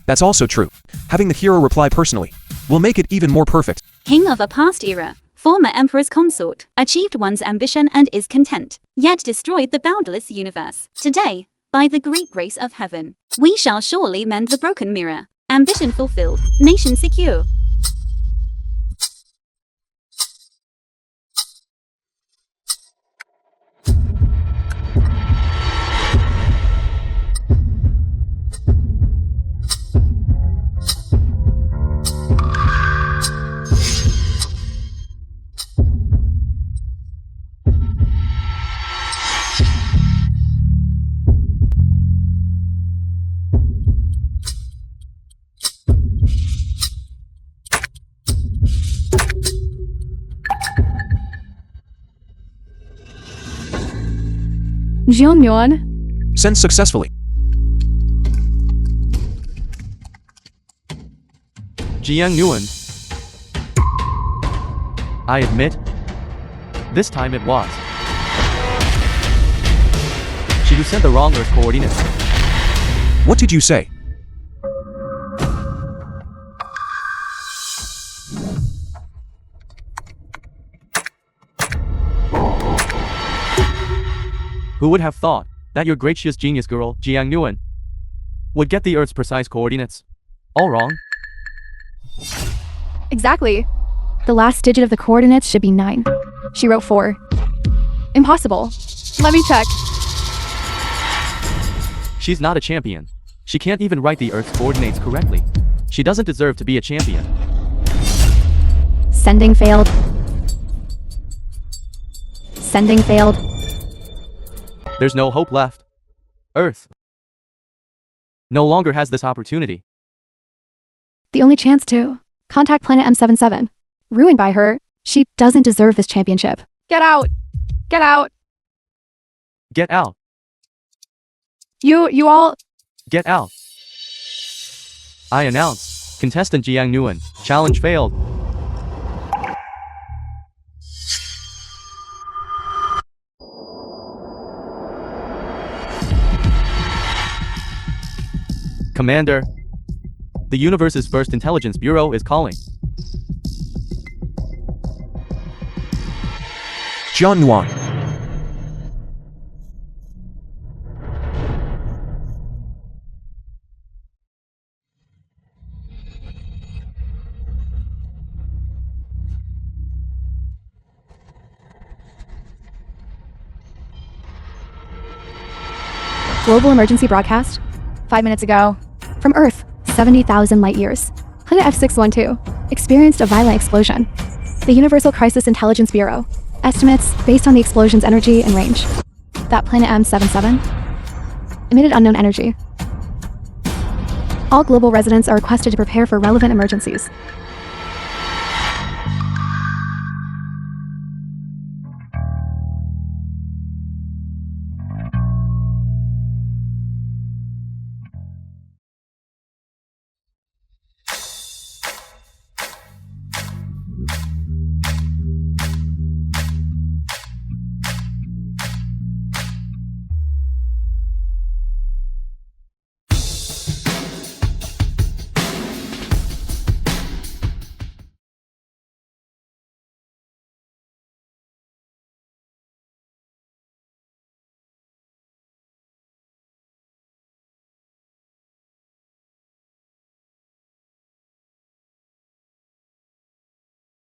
That's also true. Having the hero reply personally will make it even more perfect. King of a past era, former emperor's consort, achieved one's ambition and is content, yet destroyed the boundless universe. Today, by the great grace of heaven, we shall surely mend the broken mirror. Ambition fulfilled, nation secure. Jiang Yuan. Send successfully. Jiang Nguyen. I admit, this time it was she who sent the wrong Earth coordinates. What did you say? Who would have thought? that your gracious genius girl, Jiang Nguyen, would get the Earth's precise coordinates all wrong? Exactly. The last digit of the coordinates should be 9. She wrote 4. Impossible. Let me check. She's not a champion. She can't even write the Earth's coordinates correctly. She doesn't deserve to be a champion. Sending failed. Sending failed. There's no hope left. Earth no longer has this opportunity. The only chance to contact planet M77. Ruined by her, she doesn't deserve this championship. Get out! Get out! Get out! You all... Get out! I announce, contestant Jiang Nguyen, challenge failed. Commander, the universe's first intelligence bureau is calling. John Nguyen. Global emergency broadcast? 5 minutes ago. From Earth, 70,000 light years. Planet F612 experienced a violent explosion. The Universal Crisis Intelligence Bureau estimates based on the explosion's energy and range that planet M77 emitted unknown energy. All global residents are requested to prepare for relevant emergencies.